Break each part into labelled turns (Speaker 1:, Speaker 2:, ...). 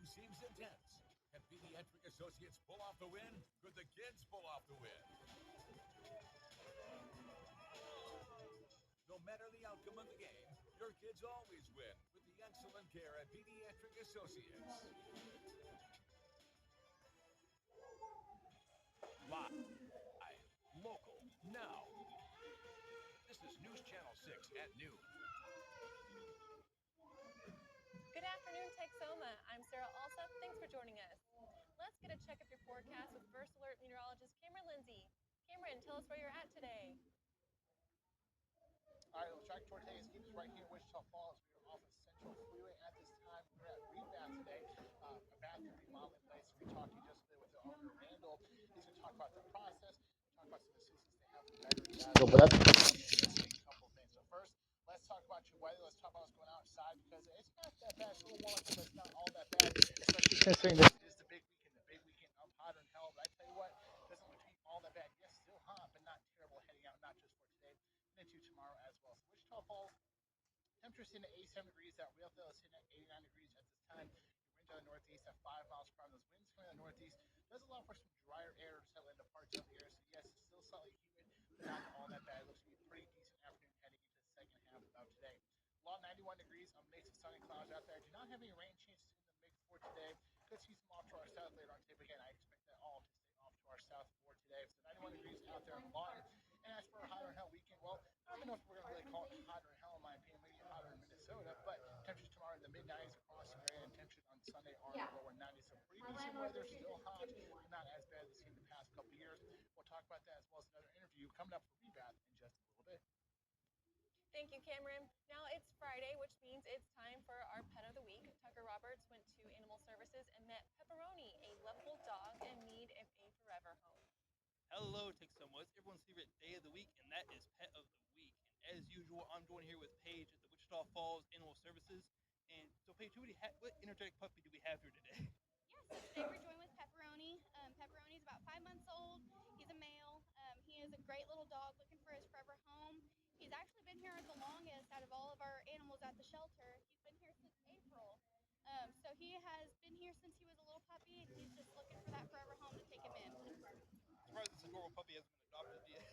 Speaker 1: seems intense. Can Pediatric Associates pull off the win? Could the kids pull off the win? No matter the outcome of the game, your kids always win with the excellent care at Pediatric Associates. Live, local, now. This is News Channel 6 at noon.
Speaker 2: Good afternoon, Texoma. I'm Sarah Alsop. Thanks for joining us. Let's get a check of your forecast with First Alert meteorologist Cameron Lindsay. Cameron, tell us where you're at today.
Speaker 3: All right, let's track toward today's games right here in Wichita Falls. We are off of Central Freeway at this time. We're at Rebath today, a bathroom remodeling place. We talked to you just today with the owner, Randall. He's going to talk about the process, talk about some assistance they have with veterans. But that's a couple of things. So first, let's talk about your weather. Let's talk about what's going on outside because it's not that bad. It's a little warm, but it's not all that bad, especially considering this is the big weekend. The big weekend of hotter than hell. But I tell you what, it doesn't look to be all that bad. Yes, still hot, but not terrible heading out, not just for today, and into tomorrow as well. So Wichita Falls, temperature sitting at 87 degrees. That Realdale is sitting at 89 degrees at this time. Your winds out of the northeast at 5 miles per hour. Those winds coming out of the northeast does allow for some drier air to settle into parts of the air. So yes, it's still slightly humid, but not all that bad. It looks to be a pretty decent afternoon heading into the second half of today. Law 91 degrees, a mix of sun and clouds out there. Do not have any rain chances in the mix for today. Could see some off to our south later on today, but again, I expect that all to stay off to our south for today. So 91 degrees out there in Lawton. And as for a hotter than hell weekend, well, I don't even know if we're going to really call it hotter than hell in my opinion. Maybe hotter in Minnesota, but temperatures tomorrow in the mid-90s across the area, and temperatures on Sunday are in the lower 90s. So pretty decent weather, still hot, but not as bad as we've seen the past couple of years. We'll talk about that as well as another interview coming up for Rebath in just a little bit.
Speaker 2: Thank you, Cameron. Now it's Friday, which means it's time for our pet of the week. Tucker Roberts went to Animal Services and met Pepperoni, a lovable dog in need of a forever home.
Speaker 4: Hello, Texoma. It's everyone's favorite day of the week, and that is Pet of the Week. And as usual, I'm joined here with Paige at the Wichita Falls Animal Services. And so, Paige, what energetic puppy do we have here today?
Speaker 5: Yeah, so today we're joined with Pepperoni. Pepperoni is about 5 months old. He's a male. He is a great little dog looking for his forever home. He's actually been here the longest out of all of our animals at the shelter. He's been here since April. So he has been here since he was a little puppy, and he's just looking for that forever home to take him in.
Speaker 4: Surprised this adorable puppy hasn't been adopted yet.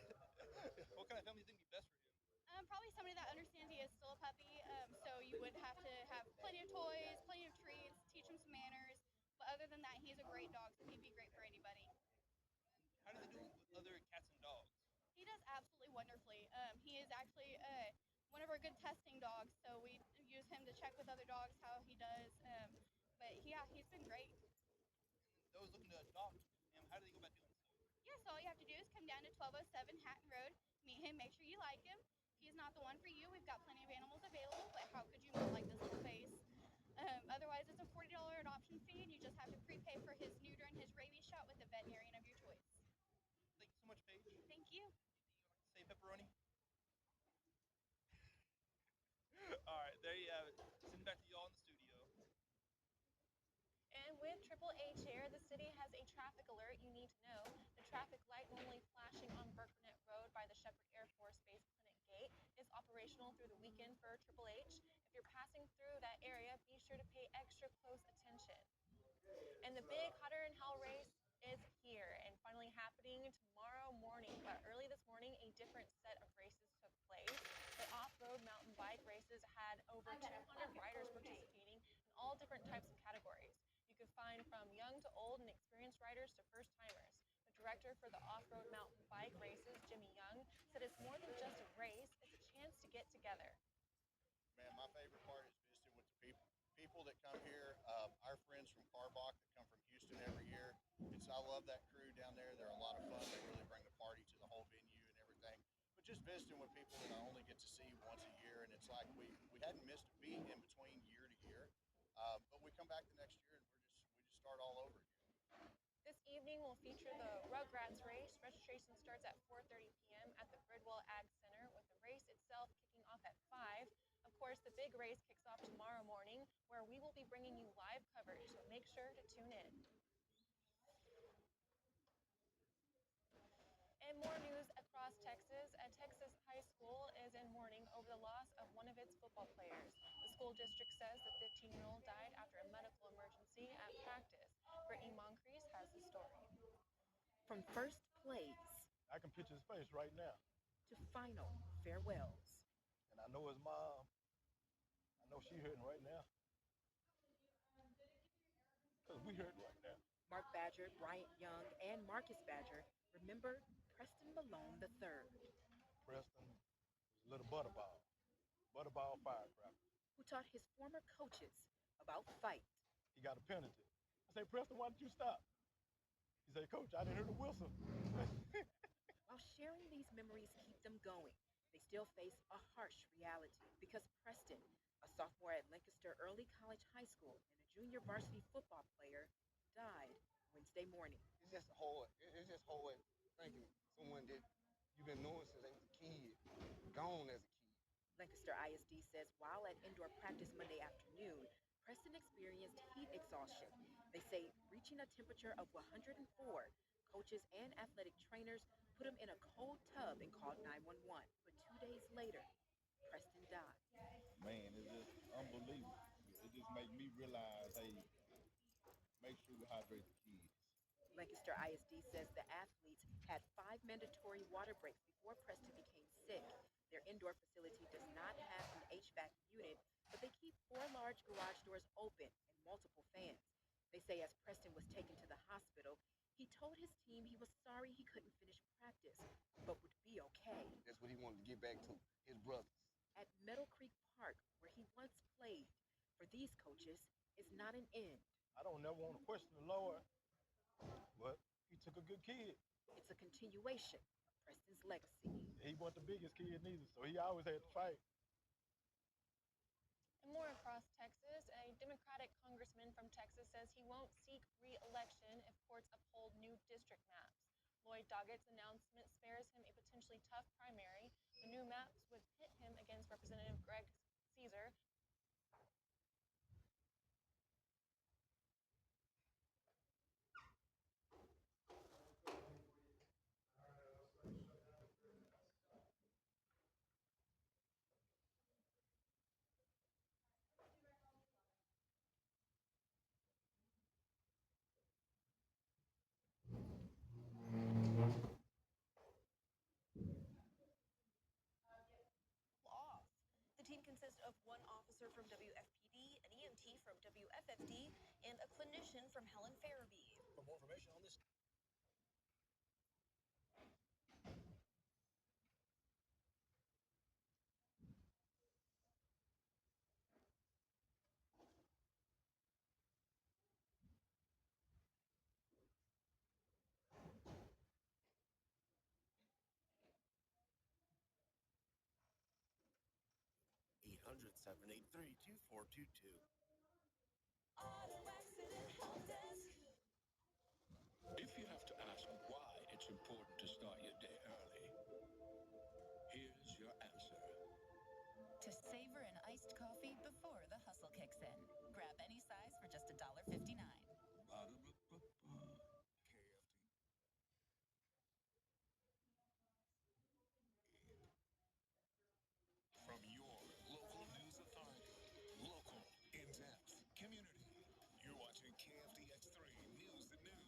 Speaker 4: What kind of family do you think would be best for him?
Speaker 5: Probably somebody that understands he is still a puppy. So you would have to have plenty of toys, plenty of treats, teach him some manners. But other than that, he's a great dog, so he'd be great for anybody.
Speaker 4: How do they do with other cats and dogs?
Speaker 5: He does absolutely wonderfully. He is actually one of our good testing dogs, so we use him to check with other dogs how he does. But yeah, he's been great.
Speaker 4: And those looking to adopt him, how do they go about doing so?
Speaker 5: Yeah, so all you have to do is come down to 1207 Hatton Road, meet him, make sure you like him. If he's not the one for you, we've got plenty of animals available, but how could you not like this little face? Otherwise, it's a $40 adoption fee, and you just have to prepay for his neuter and his rabies shot with the veterinarian of your choice.
Speaker 4: Thank you so much, Paige.
Speaker 5: Thank you.
Speaker 4: Say Pepperoni. All right, there you have it. Send back to y'all in the studio.
Speaker 2: And with Triple H here, the city has a traffic alert you need to know. The traffic light normally flashing on Burkernett Road by the Shepherd Air Force Base Clinic Gate is operational through the weekend for Triple H. If you're passing through that area, be sure to pay extra close attention. And the big Hotter and Hell race is here and finally happening tomorrow morning. But early this morning, a different set of races took place. The off-road mountain bike races had over 200 riders participating in all different types of categories. You could find from young to old and experienced riders to first-timers. The director for the off-road mountain bike races, Jimmy Young, said it's more than just a race, it's a chance to get together.
Speaker 6: Man, my favorite part is visiting with the people that come here. Our friends from Carbach that come from Houston every year. I love that crew down there. They're a lot of fun. They really bring the party to the whole venue and everything. But just visiting with people that I only get to see once a year, and it's like we hadn't missed a beat in between year to year. But we come back the next year and we just start all over again.
Speaker 2: This evening will feature the Rugrats race. Registration starts at 4:30 p.m. at the Bridwell Ag Center, with the race itself kicking off at 5. Of course, the big race kicks off tomorrow morning, where we will be bringing you live coverage, so make sure to tune in. And more news across Texas. A Texas high school is in mourning over the loss of one of its football players. The school district says the 15-year-old died after a medical emergency intensity at practice. Brittany Moncrief has the story.
Speaker 7: From first plays
Speaker 8: I can picture his face right now.
Speaker 7: to final farewells,
Speaker 8: And I know his mom. I know she hurting right now. Because we hurting right now.
Speaker 7: Mark Badger, Bryant Young, and Marcus Badger remember Preston Malone III,
Speaker 8: Preston was a little butterball firecracker.
Speaker 7: who taught his former coaches about fight.
Speaker 8: He got a penalty. I say, Preston, why did you stop? He said, Coach, I didn't hear the whistle.
Speaker 7: While sharing these memories keep them going, they still face a harsh reality because Preston, a sophomore at Lancaster Early College High School and a junior varsity football player, died Wednesday morning.
Speaker 9: It's just hard. It's just hard thinking someone that you've been knowing since they was a kid, gone as a kid.
Speaker 7: Lancaster ISD says while at indoor practice Monday afternoon, Preston experienced heat exhaustion. They say reaching a temperature of 104, coaches and athletic trainers put him in a cold tub and called 911. But 2 days later, Preston died.
Speaker 10: Man, it's just unbelievable. It just makes me realize, hey, make sure we hydrate the kids.
Speaker 7: Lancaster ISD says the athletes had 5 mandatory water breaks before Preston became sick. Their indoor facility does not have an HVAC unit, but they keep 4 large garage doors open and multiple fans. They say as Preston was taken to the hospital, he told his team he was sorry he couldn't finish practice, but would be okay.
Speaker 9: That's what he wanted to get back to, his brothers.
Speaker 7: At Meadow Creek Park, where he once played, for these coaches, is not an end.
Speaker 8: I don't never want to question the Lord, but he took a good kid.
Speaker 7: It's a continuation of Preston's legacy.
Speaker 8: He wasn't the biggest kid neither, so he always had to fight.
Speaker 2: And more across Texas, a Democratic congressman from Texas says he won't seek re-election if courts uphold new district maps. Lloyd Doggett's announcement spares him a potentially tough primary. The new maps would pit him against Representative Greg Caesar.
Speaker 11: Off. The team consists of one officer from WFPD, an EMT from WFFD, and a clinician from Helen Farabee.
Speaker 1: For more information on this. $800-783-2422.
Speaker 11: Auto accident help desk.
Speaker 1: If you have to ask why it's important to start your day early, here's your answer.
Speaker 12: To savor an iced coffee before the hustle kicks in. Grab any size for just $1.59.
Speaker 1: From your local news authority, local, in-depth, community. You're watching KFDX 3 News at Noon.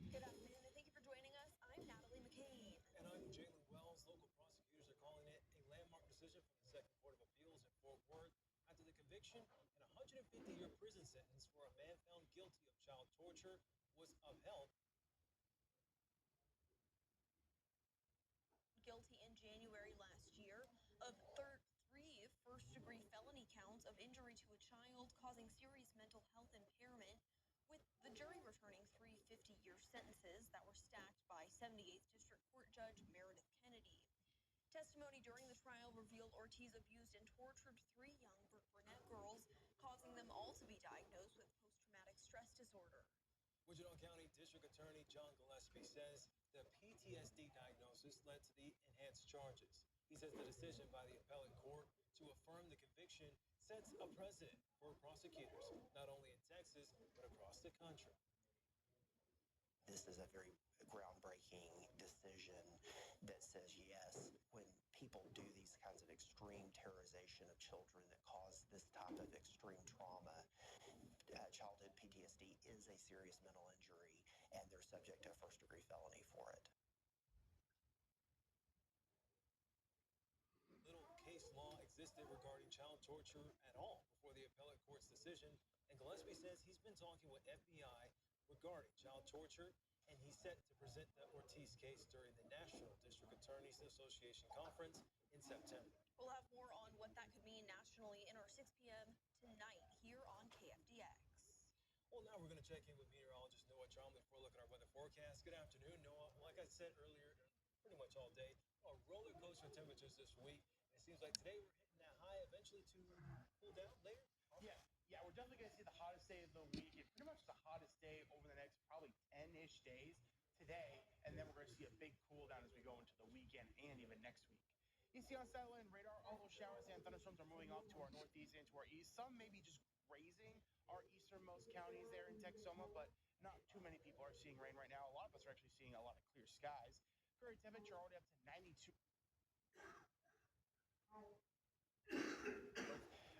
Speaker 11: Good afternoon, and thank you for joining us. I'm Natalie McCabe.
Speaker 13: And I'm Jalen Wells. Local prosecutors are calling it a landmark decision from the Second Court of Appeals in Fort Worth after the conviction and a 150-year prison sentence for a man found guilty of child torture was upheld.
Speaker 11: Guilty in January last year of three first-degree felony counts of injury to a child causing serious mental health impairment, with the jury returning 3 50-year sentences that were stacked by 78th District Court Judge Meredith Kennedy. Testimony during the trial revealed Ortiz abused and tortured 3 young brunette girls, causing them all to be diagnosed with post-traumatic stress disorder.
Speaker 13: Wichita County District Attorney John Gillespie says the PTSD diagnosis led to the enhanced charges. He says the decision by the appellate court to affirm the conviction sets a precedent for prosecutors, not only in Texas, but across the country.
Speaker 14: This is a very groundbreaking decision that says, yes, when people do these kinds of extreme terrorization of children that cause this type of extreme trauma, child is a serious mental injury, and they're subject to a first-degree felony for it.
Speaker 13: Little case law existed regarding child torture at all before the appellate court's decision, and Gillespie says he's been talking with FBI regarding child torture, and he's set to present the Ortiz case during the National District Attorneys Association conference in September.
Speaker 11: We'll have more on what that could mean nationally in our 6 p.m. tonight here on KFDX.
Speaker 13: Well, now we're going to check in with meteorologist Noah Traum before looking at our weather forecast. Good afternoon, Noah. Like I said earlier, pretty much all day, roller coaster temperatures this week. It seems like today we're hitting that high eventually to cool down later.
Speaker 3: Yeah, we're definitely going to see the hottest day of the week. It's pretty much the hottest day over the next probably 10-ish days today, and then we're going to see a big cool down as we go into the weekend and even next week. You see on satellite and radar, all those showers and thunderstorms are moving off to our northeast and to our east. Some may be just grazing our easternmost counties there in Texoma, but not too many people are seeing rain right now. A lot of us are actually seeing a lot of clear skies. Current temperature already up to 92.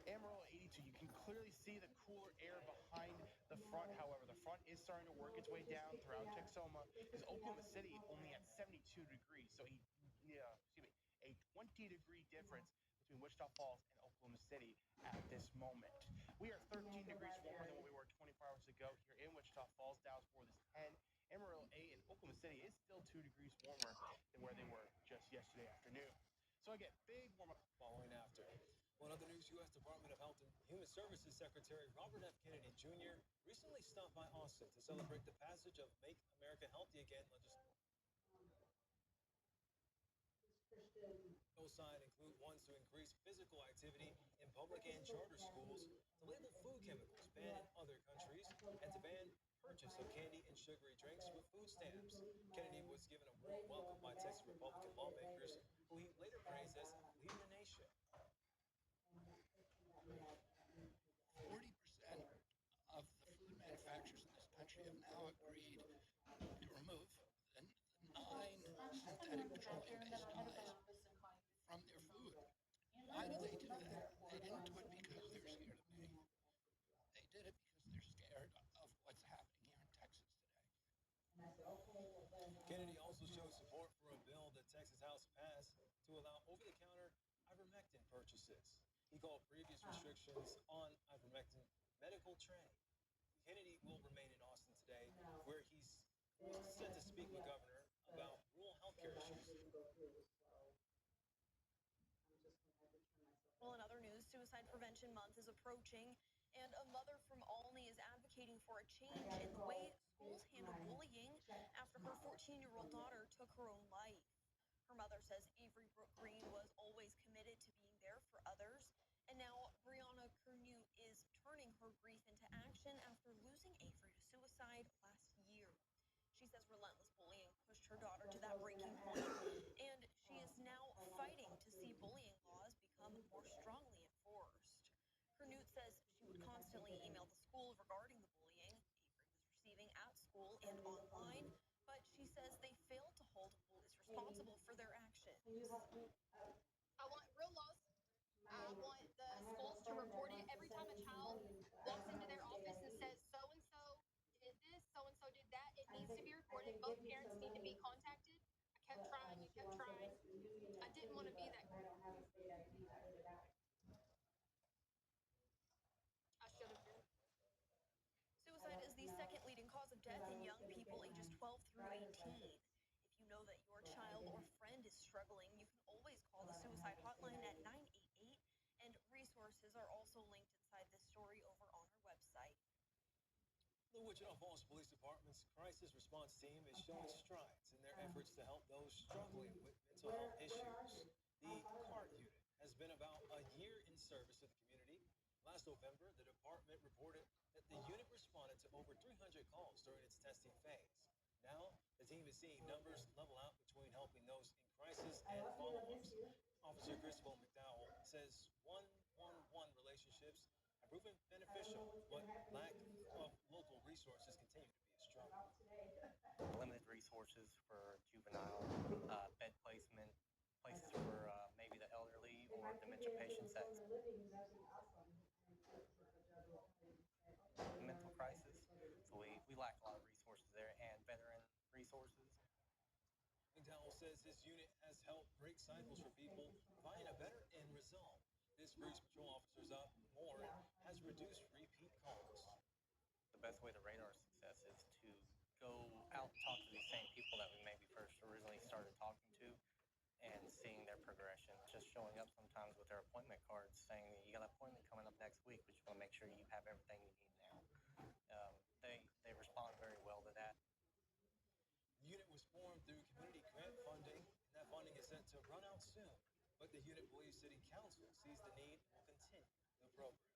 Speaker 3: Amarillo 82. You can clearly see the cooler air behind the front. However, the front is starting to work its way down throughout Texoma. Because Oklahoma City only at 72 degrees, so a 20-degree difference between Wichita Falls and Oklahoma City at this moment. We are 13 degrees warmer than what we were 24 hours ago here in Wichita Falls. Dallas Fort is 10. Amarillo 8 and Oklahoma City is still 2 degrees warmer than where they were just yesterday afternoon. So again, big warm up
Speaker 13: following after. One other news, U.S. Department of Health and Human Services Secretary Robert F. Kennedy Jr. recently stopped by Austin to celebrate the passage of Make America Healthy Again legislation. Those signed include ones to increase physical activity in public and charter schools, to label food chemicals banned in other countries, and to ban purchase of candy and sugary drinks with food stamps. Kennedy was given a warm welcome by Texas Republican lawmakers, who he later praised as leading the nation.
Speaker 15: 40% of the food manufacturers in this country have now agreed to remove the 9 synthetic petroleum-based dyes from their food. Why do they do that? They didn't do it because they're scared of me. They did it because they're scared of what's happening here in Texas today.
Speaker 13: Kennedy also showed support for a bill that Texas House passed to allow over-the-counter ivermectin purchases. He called previous restrictions on ivermectin medical trade. Kennedy will remain in Austin today, where he's set to speak with Governor about rural healthcare issues.
Speaker 11: Well, in other news, Suicide Prevention Month is approaching, and a mother from Olney is advocating for a change in the way schools handle bullying after her 14-year-old daughter took her own life. Her mother says Avery Brooke Green was always committed to being there for others, and now Brianna Kernew is turning her grief into action after losing Avery to suicide last year. She says relentless bullying pushed her daughter to that breaking point, and she is now fighting to see bullying laws become more strongly enforced. Kernew says she would constantly email the school regarding the bullying Avery was receiving at school and online, but she says they failed to hold bullies responsible for their actions.
Speaker 5: I want real laws. I want the schools to report it every time a child walks into their office and says, so-and-so did this, so-and-so did that. It needs to be reported. Both parents need to be contacted. I kept trying and kept trying. I didn't want to be that girl. I should have been.
Speaker 11: Suicide is the second leading cause of death in young people ages 12 through 18. If you know that your child or friend is struggling, you can always call the suicide hotline at 988, and resources are also linked inside this story over on our website.
Speaker 13: The Wichita Falls Police Department's crisis response team is showing strides in their efforts to help those struggling with mental health issues. The CART unit has been about a year in service to the community. Last November, the department reported that the unit responded to over 300 calls during its testing phase. Now, the team is seeing numbers level out between helping those in crisis and follow-ups. Officer Christopher McDowell says one-on-one relationships have proven beneficial, but lack of local resources continue to be a struggle.
Speaker 16: Limited resources for juvenile bed placement, places for maybe the elderly or dementia patients that mental crisis. So we we lack a lot of resources there and veteran resources.
Speaker 13: McDowell says his unit has helped break cycles for people, find a better end result. This frees patrol officers up more and has reduced repeat calls.
Speaker 16: The best way to rate our success is to go out and talk to these same people that we maybe first originally started talking to and seeing their progression. Just showing up sometimes with their appointment cards saying, you got an appointment coming up next week, but you want to make sure you have everything you need now. They respond very well to that.
Speaker 13: The unit was formed through community grant funding, and that funding is set to run out soon. But the unit believes City Council sees the need and will continue the program.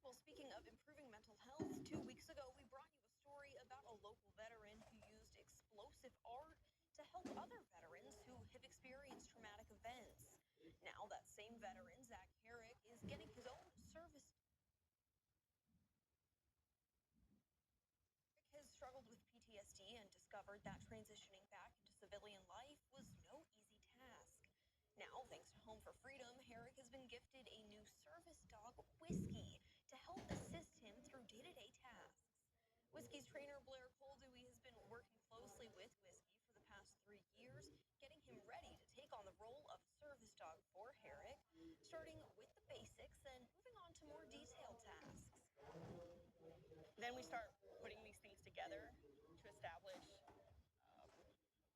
Speaker 11: Well, speaking of improving mental health, 2 weeks ago we brought you a story about a local veteran who used explosive art to help other veterans who have experienced traumatic events. Now that same veteran, Zach Herrick, is getting his own service. Has struggled with PTSD and discovered that transitioning back into civilian life was no easy task. Now, thanks to Home for Freedom, Herrick has been gifted a new service dog, Whiskey, to help assist him through day-to-day tasks. Whiskey's trainer, Blair Coldewey, has been working closely with Whiskey for the past 3 years, getting him ready to take on the role of service dog for Herrick, starting with the basics and moving on to more detailed tasks.
Speaker 17: Then we start putting these things together to establish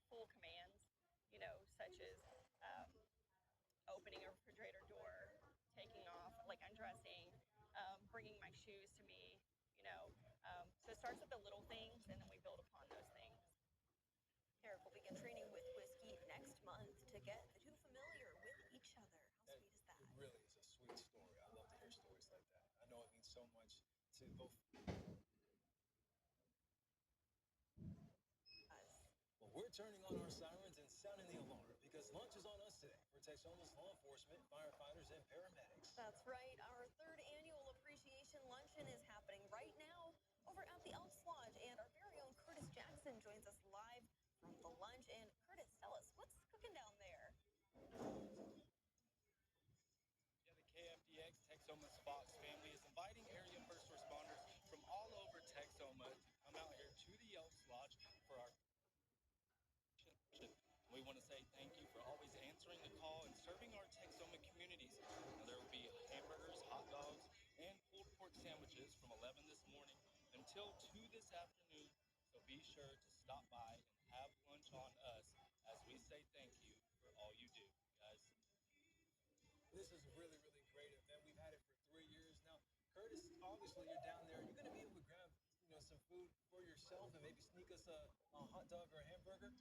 Speaker 17: full commands, such as opening a refrigerator door, taking off, like undressing, bringing my shoes to me, so it starts with the little things and then we build upon those things.
Speaker 11: Herrick will begin training with Whiskey next month to get the two familiar with each other. How sweet is that?
Speaker 13: It really is a sweet story. I love to hear stories like that. I know it means so much to both. Well, we're turning on our sirens and sounding the alarm because lunch is on us today for Texoma's law enforcement, firefighters, and paramedics.
Speaker 11: That's right. Our third annual appreciation luncheon is happening right now over at the Elks Lodge, and our very own Curtis Jackson joins us live from the lunch. And Curtis, tell us, what's cooking down there?
Speaker 18: Yeah, the KFDX Texoma's Fox family is inviting area first responders from all over Texoma to come out here to the Elks Lodge for our. We want to say thank you for always answering the call and serving our Texoma communities. Now, there will be hamburgers, hot dogs, and pulled pork sandwiches from 11 this morning until 2 this afternoon. So be sure to stop by and have lunch on us as we say thank you for all you do, guys.
Speaker 13: This is a really, really great event. We've had it for 3 years now. Curtis, obviously you're down there. You're going to be able to grab, some food for yourself and maybe sneak us a hot dog or a hamburger.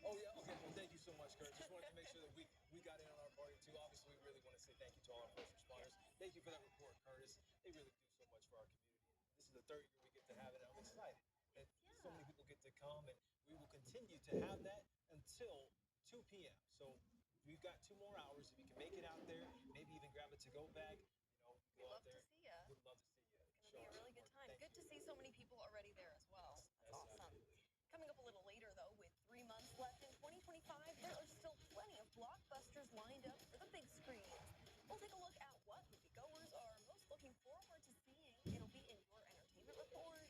Speaker 13: Oh, yeah. Okay. Well, thank you so much, Kurt. Just wanted to make sure that we got in on our party, too. Obviously, we really want to say thank you to all our first responders. Thank you for that report, Curtis. They really do so much for our community. This is the third year we get to have it, and I'm excited that so many people get to come, and we will continue to have that until 2 p.m. So we've got 2 more hours. If you can make it out there, maybe even grab a to-go bag,
Speaker 11: We'd love to see you.
Speaker 13: We'd love to see you.
Speaker 11: It's going to be a really good time. Good to see so many people already there as well. That's awesome. Coming up a little later, though, with 3 months left in 2025, there are still plenty of blockbusters lined up for the big screen. We'll take a look at what moviegoers are most looking forward to seeing. It'll be in your entertainment report.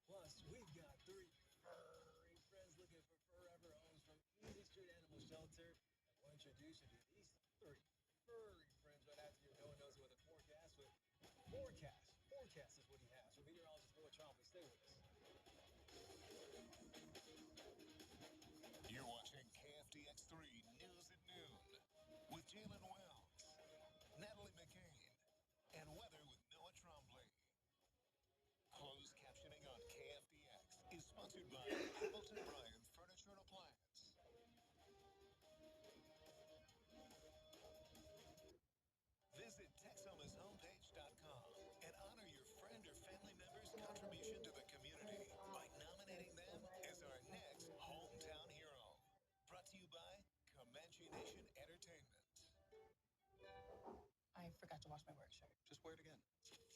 Speaker 13: Plus, we've got 3 furry friends looking for forever homes from Easy Street Animal Shelter. And we'll introduce you to these 3 furry friends right after your no-one-knows with a forecast with Forecast. Forecast is what he has. From meteorologist Will Trombley. Stay with us.
Speaker 1: You're watching KFDX 3 News at Noon with Jalen Wells, Natalie McCain, and weather with Noah Trombley. Closed captioning on KFDX is sponsored by Hamilton Bryan Furniture and Appliance. Visit TexomasHomepage.com and honor your friend or family member's contribution to the community by nominating them as our next hometown hero. Brought to you by Comanche Nation Entertainment.
Speaker 19: I forgot to wash my work shirt.
Speaker 20: Just wear it again.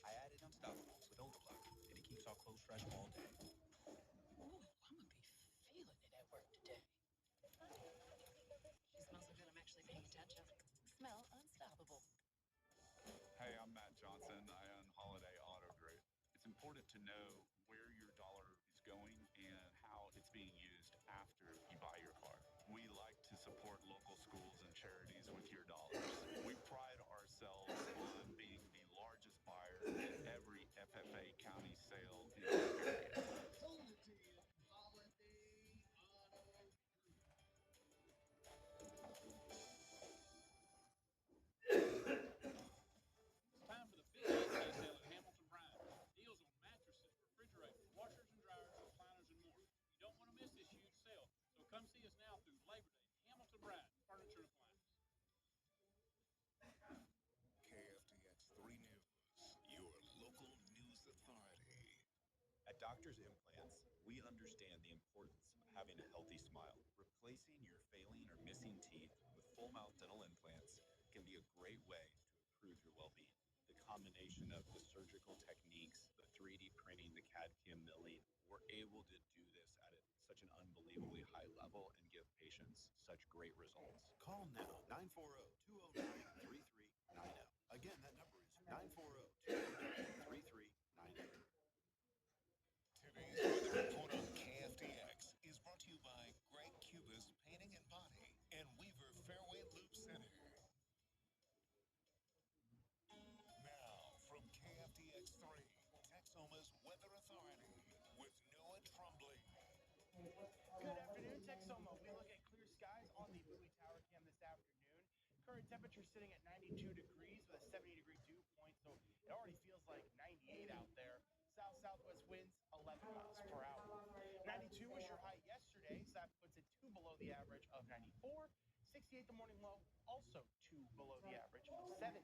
Speaker 20: I added Unstoppables with Overlock, and it keeps our clothes fresh all day.
Speaker 19: Ooh, I'm gonna be feeling it at work today. She smells so good, I'm actually paying attention. Smell unstoppable.
Speaker 21: support local schools and charities with your dollars. We pride ourselves on being the largest buyer in every FFA county sale in the area.
Speaker 22: It's time for the big weekday sale at Hamilton Bryant. Deals on mattresses, refrigerators, washers and dryers, recliners, and more. You don't want to miss this huge sale, so come see us now through Labor Day. Hamilton Bryant, Furniture and Appliances.
Speaker 1: KFDX 3 News, your local news authority.
Speaker 23: At Doctor's Implants, we understand the importance of having a healthy smile. Replacing your failing or missing teeth with full mouth dental implants can be a great way to improve your well-being. The combination of the surgical techniques, the 3D printing, the CAD/CAM milling, we're able to do this at such an unbelievably high level and give patients such great results.
Speaker 24: Call now, 940-209-3390. Again, that number is 940-209-3390.
Speaker 1: Today's weather report on KFDX is brought to you by Greg Cuba's Painting and Body and Weaver Fairway Loop Center. Now, from KFDX 3, Texoma's Weather Authority with Noah Trombley.
Speaker 3: Good afternoon, Texoma. We look at clear skies on the buoy tower cam this afternoon. Current temperature sitting at 92 degrees with a 70-degree dew point, so it already feels like 98 out there. South-southwest winds, 11 miles per hour. 92 was your high yesterday, so that puts it 2 below the average of 94. 68 the morning low, also 2 below the average of 70.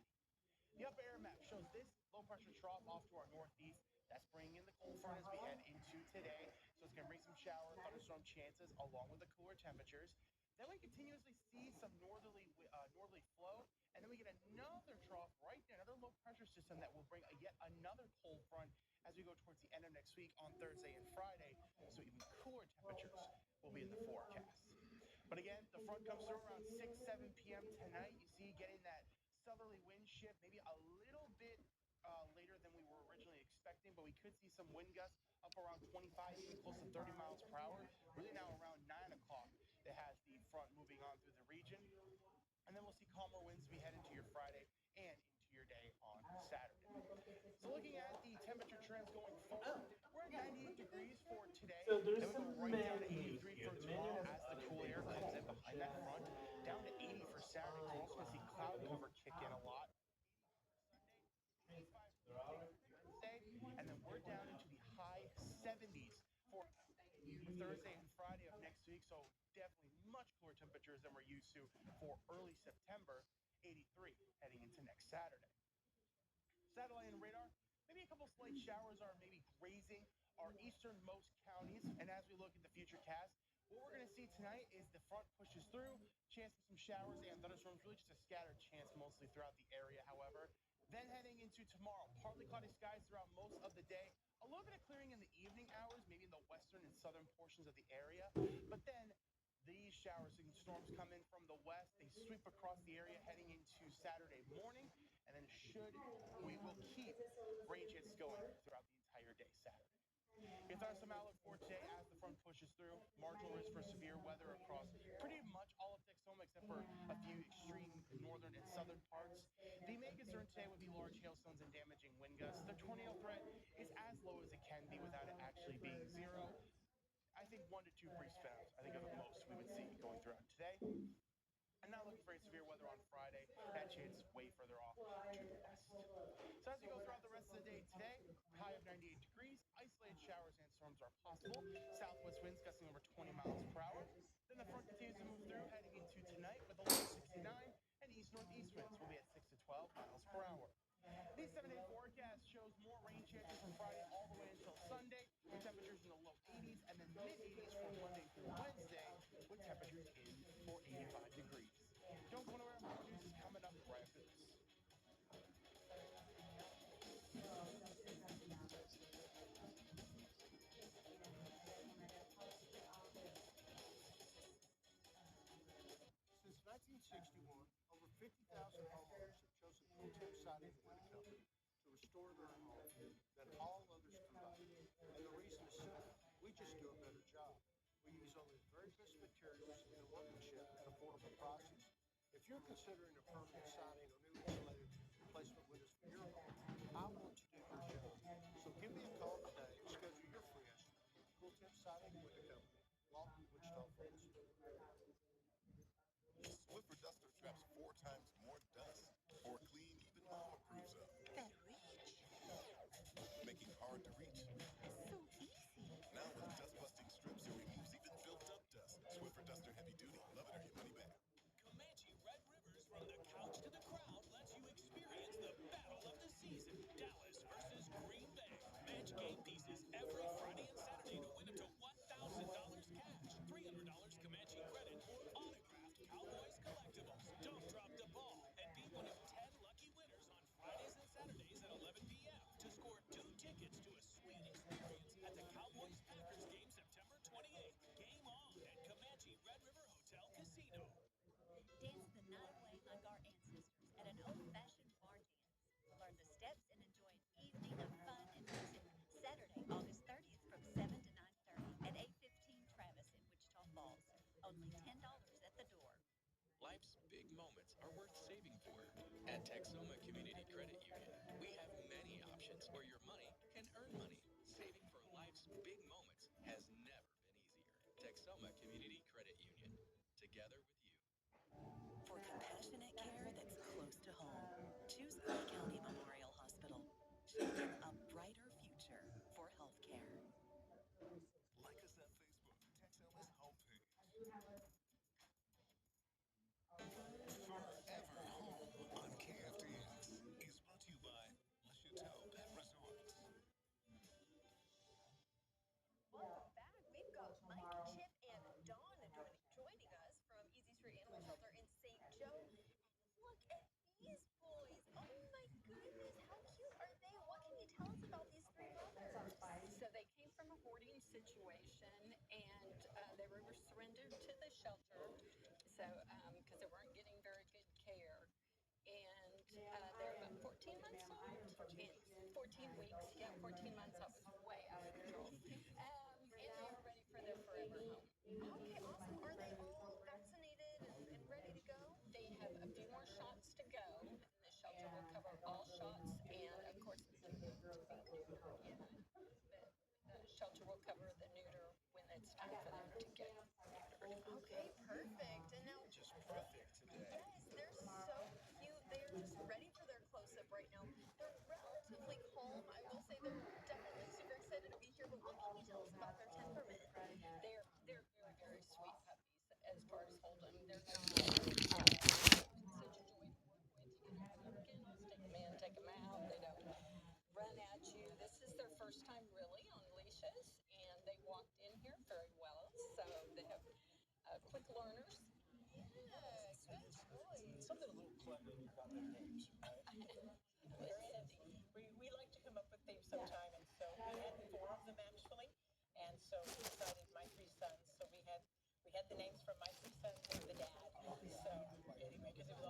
Speaker 3: The upper air map shows this low-pressure trough off to our northeast. That's bringing in the cold front as we head into today. So it's going to bring some shower, thunderstorm chances along with the cooler temperatures. Then we continuously see some northerly flow, and then we get another trough right there, another low-pressure system that will bring yet another cold front as we go towards the end of next week on Thursday and Friday. So even cooler temperatures will be in the forecast. But again, the front comes through around 6, 7 p.m. tonight. You see getting that southerly wind shift, maybe a little bit later than we were originally expecting, but we could see some wind gusts up around 25, even close to 30 miles per hour. Really now around 9 o'clock that has the front moving on through the region. And then we'll see calmer winds as we head into your Friday and into your day on Saturday. So looking at the temperature trends going forward, we're at 98 degrees for today.
Speaker 25: So there's
Speaker 3: then we
Speaker 25: some
Speaker 3: go right down to
Speaker 25: menus
Speaker 3: 83
Speaker 25: here.
Speaker 3: for
Speaker 25: The
Speaker 3: tomorrow
Speaker 25: menu
Speaker 3: as the cool air comes in behind that front. Down to 80 for Saturday. We're also going to see cloud cover kick in a lot. 85 Wednesday, and then we're down into the high 70s for Thursday and Friday of next week. So definitely much cooler temperatures than we're used to for early September. 83 heading into next Saturday. Satellite and radar, maybe a couple slight showers are maybe grazing our easternmost counties. And as we look at the future cast, what we're going to see tonight is the front pushes through, chance of some showers and thunderstorms, really just a scattered chance mostly throughout the area, however. Then heading into tomorrow, partly cloudy skies throughout most of the day. A little bit of clearing in the evening hours, maybe in the western and southern portions of the area. But then these showers and storms come in from the west. They sweep across the area heading into Saturday morning. And then we will keep rain chances going throughout the entire day Saturday. Your thunderstorm outlook for today as the front pushes through. Marginal risk for severe weather across pretty much all of Texoma except for a few extreme northern and southern parts. The main concern today would be large hailstones and damaging wind gusts. The tornado threat is as low as it can be without it actually being zero. I think 1 to 2 brief spells, I think are the most we would see going throughout today. And not looking for any severe weather on Friday. That chance way further off to the west. So as we go throughout the rest of the day today, high of 98 degrees, isolated showers and storms are possible. Southwest winds gusting over 20 miles per hour. Then the front continues to move through heading into tonight with a low of 69, and east-northeast winds will be at 6 to 12 miles per hour. The 7-day forecast shows more rain chances from Friday all the way until Sunday, with temperatures in the low 80s and then mid-80s from Monday through Wednesday, with temperatures in for 85 degrees. Don't go anywhere, more news is coming up right after this.
Speaker 26: Since 1961, over 50,000 homeowners have chosen Cool Tech Siding and Window Company to restore their home than all others combined. And the reason is simple. We just do a better job. We use only the very best materials and workmanship at a affordable prices. If you're considering a permanent siding or new insulated replacement windows for your home, I want to do your job. So give me a call today and schedule your free estimate. Cool Tip Siding and Window Company, Lawton, Wichita Falls.
Speaker 1: The Swiffer duster traps 4 times more dust. For clean, even mom approves of.
Speaker 12: That reach.
Speaker 1: Making hard to reach.
Speaker 12: So easy.
Speaker 1: Now with dust-busting strips, it removes even built-up dust. Swiffer duster heavy duty. Love it or your money back.
Speaker 4: Comanche Red Rivers from the couch to the crowd lets you experience the battle of the season. Dallas versus Green Bay. Match game pieces every Friday and Saturday to win up to $1,000 cash, $300 Comanche credit, or autographed Cowboys collectibles. Don't drop the ball and be one of 10 lucky winners on Fridays and Saturdays at 11 p.m. to score 2 tickets to a sweet experience at the Cowboys-Packers game September 28th. Game on at Comanche Red River Hotel Casino.
Speaker 12: Dance the night away like our ancestors at an old-fashioned bar dance. Learn the steps and enjoy an evening of fun and music. Saturday, August 30th from 7 to 9:30 at 815 Travis in Wichita Falls. Only $10 at the door.
Speaker 6: Life's big moments are worth saving for. At Texoma Community Credit Union, we have many options where your money can earn money. Saving for life's big moments has never been easier. Texoma Community Credit Union, together with you.
Speaker 12: For compassionate care that's close to home, choose Clay County Memorial Hospital. Shaping a brighter future for healthcare.
Speaker 1: Like us on Facebook. Texoma's homepage. Forever Home on KFDX is brought to you by Le Chateau Pet Resorts.
Speaker 11: Welcome back. We've got Mike, Chip, and Dawn joining us from Easy Street Animal Shelter in St. Joe. Look at these boys. Oh my goodness, how cute are they? What can you tell us about these 3 brothers?
Speaker 7: So they came from a hoarding situation, and they were surrendered to the shelter. So because they weren't getting very good care, and they're about 14 months old. 14 weeks. Yeah, 14 months. I was way out of control. And they're ready for their forever home.
Speaker 11: Okay, awesome. Are they all vaccinated and ready to go?
Speaker 7: They have a few more shots to go, and the shelter will cover all shots, and of course it's too big to be neutered yet. But the shelter will cover the neuter when it's time for them to get neutered.
Speaker 11: Okay, perfect. And now,
Speaker 23: Just perfect today.
Speaker 11: yes, they're so cute. They're just ready for their close-up right now. They're relatively calm. I will say they're definitely super excited to be here, but what can you tell us about their temperament?
Speaker 7: They're very, very sweet puppies as far as holding. They're not such a joy to work with. You can open their kennels, take them in, take them out. They don't run at you. This is their first time really on leashes, and they walked in here very well. So they have quick learners.
Speaker 11: Yeah, good boys.
Speaker 9: Something a little clever about their names, right?
Speaker 7: Very handy.
Speaker 9: We like to come up with themes sometime, and so we had 4 of them actually, and so we decided my 3 sons. So we had the names from my 3 sons and the dad. So anyway, because it was